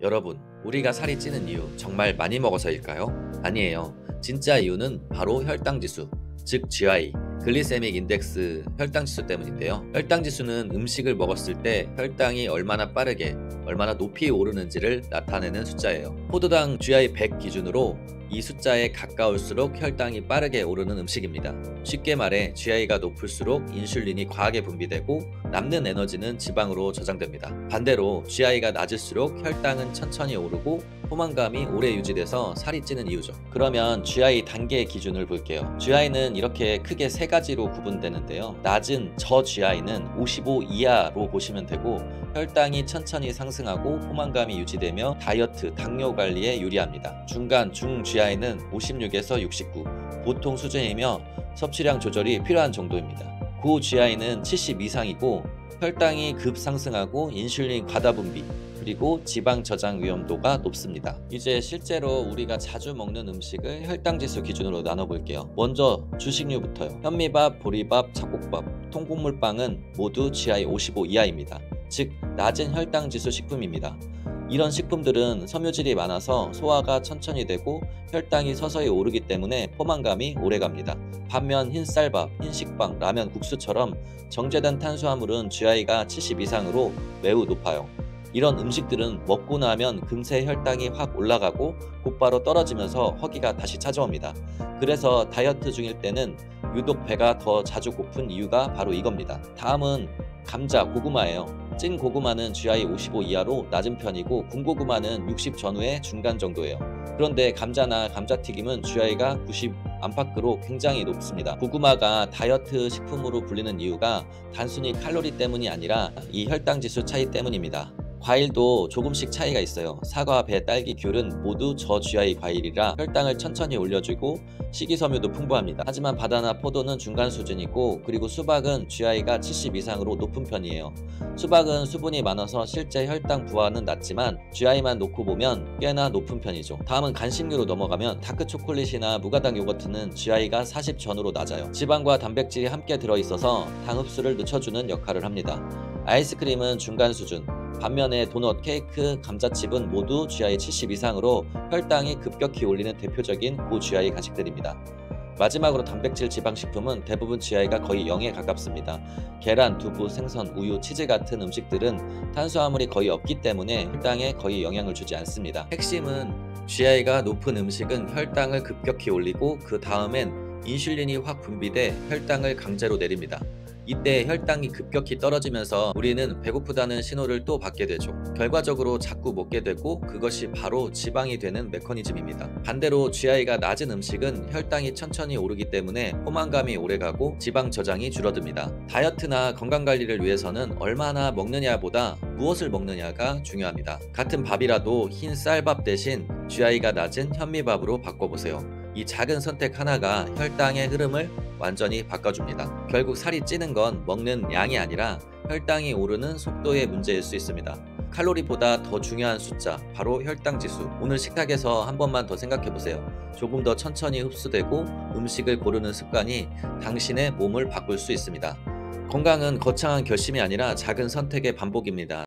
여러분, 우리가 살이 찌는 이유 정말 많이 먹어서일까요? 아니에요. 진짜 이유는 바로 혈당지수, 즉 GI, 글리세믹 인덱스 혈당지수 때문인데요. 혈당지수는 음식을 먹었을 때 혈당이 얼마나 빠르게, 얼마나 높이 오르는지를 나타내는 숫자예요. 포도당 GI 100 기준으로 이 숫자에 가까울수록 혈당이 빠르게 오르는 음식입니다. 쉽게 말해 GI가 높을수록 인슐린이 과하게 분비되고 남는 에너지는 지방으로 저장됩니다. 반대로 GI가 낮을수록 혈당은 천천히 오르고 포만감이 오래 유지돼서 살이 찌는 이유죠. 그러면 GI 단계 기준을 볼게요. GI는 이렇게 크게 세 가지로 구분되는데요. 낮은 저 GI는 55 이하로 보시면 되고, 혈당이 천천히 상승하고 포만감이 유지되며 다이어트, 당뇨 관리에 유리합니다. 중간 중 GI는 56에서 69, 보통 수준이며 섭취량 조절이 필요한 정도입니다. 고 GI는 70 이상이고 혈당이 급상승하고 인슐린 과다 분비, 그리고 지방 저장 위험도가 높습니다. 이제 실제로 우리가 자주 먹는 음식을 혈당지수 기준으로 나눠볼게요. 먼저 주식류부터요. 현미밥, 보리밥, 잡곡밥, 통곡물빵은 모두 GI 55 이하입니다. 즉 낮은 혈당지수 식품입니다. 이런 식품들은 섬유질이 많아서 소화가 천천히 되고 혈당이 서서히 오르기 때문에 포만감이 오래갑니다. 반면 흰쌀밥, 흰식빵, 라면, 국수처럼 정제된 탄수화물은 GI가 70 이상으로 매우 높아요. 이런 음식들은 먹고 나면 금세 혈당이 확 올라가고 곧바로 떨어지면서 허기가 다시 찾아옵니다. 그래서 다이어트 중일 때는 유독 배가 더 자주 고픈 이유가 바로 이겁니다. 다음은 감자, 고구마예요. 찐 고구마는 GI 55 이하로 낮은 편이고 군고구마는 60 전후의 중간 정도예요. 그런데 감자나 감자튀김은 GI가 90 안팎으로 굉장히 높습니다. 고구마가 다이어트 식품으로 불리는 이유가 단순히 칼로리 때문이 아니라 이 혈당지수 차이 때문입니다. 과일도 조금씩 차이가 있어요. 사과, 배, 딸기, 귤은 모두 저 GI 과일이라 혈당을 천천히 올려주고 식이섬유도 풍부합니다. 하지만 바나나, 포도는 중간 수준이고, 그리고 수박은 GI가 70 이상으로 높은 편이에요. 수박은 수분이 많아서 실제 혈당 부하는 낮지만 GI만 놓고 보면 꽤나 높은 편이죠. 다음은 간식류로 넘어가면 다크 초콜릿이나 무가당 요거트는 GI가 40 전후로 낮아요. 지방과 단백질이 함께 들어있어서 당 흡수를 늦춰주는 역할을 합니다. 아이스크림은 중간 수준, 반면에 도넛, 케이크, 감자칩은 모두 GI 70 이상으로 혈당이 급격히 올리는 대표적인 고 GI 간식들입니다. 마지막으로 단백질 지방식품은 대부분 GI가 거의 0에 가깝습니다. 계란, 두부, 생선, 우유, 치즈 같은 음식들은 탄수화물이 거의 없기 때문에 혈당에 거의 영향을 주지 않습니다. 핵심은 GI가 높은 음식은 혈당을 급격히 올리고 그 다음엔 인슐린이 확 분비돼 혈당을 강제로 내립니다. 이때 혈당이 급격히 떨어지면서 우리는 배고프다는 신호를 또 받게 되죠. 결과적으로 자꾸 먹게 되고 그것이 바로 지방이 되는 메커니즘입니다. 반대로 GI가 낮은 음식은 혈당이 천천히 오르기 때문에 포만감이 오래가고 지방 저장이 줄어듭니다. 다이어트나 건강관리를 위해서는 얼마나 먹느냐보다 무엇을 먹느냐가 중요합니다. 같은 밥이라도 흰 쌀밥 대신 GI가 낮은 현미밥으로 바꿔보세요. 이 작은 선택 하나가 혈당의 흐름을 완전히 바꿔줍니다. 결국 살이 찌는 건 먹는 양이 아니라 혈당이 오르는 속도의 문제일 수 있습니다. 칼로리보다 더 중요한 숫자, 바로 혈당지수. 오늘 식탁에서 한 번만 더 생각해보세요. 조금 더 천천히 흡수되고 음식을 고르는 습관이 당신의 몸을 바꿀 수 있습니다. 건강은 거창한 결심이 아니라 작은 선택의 반복입니다.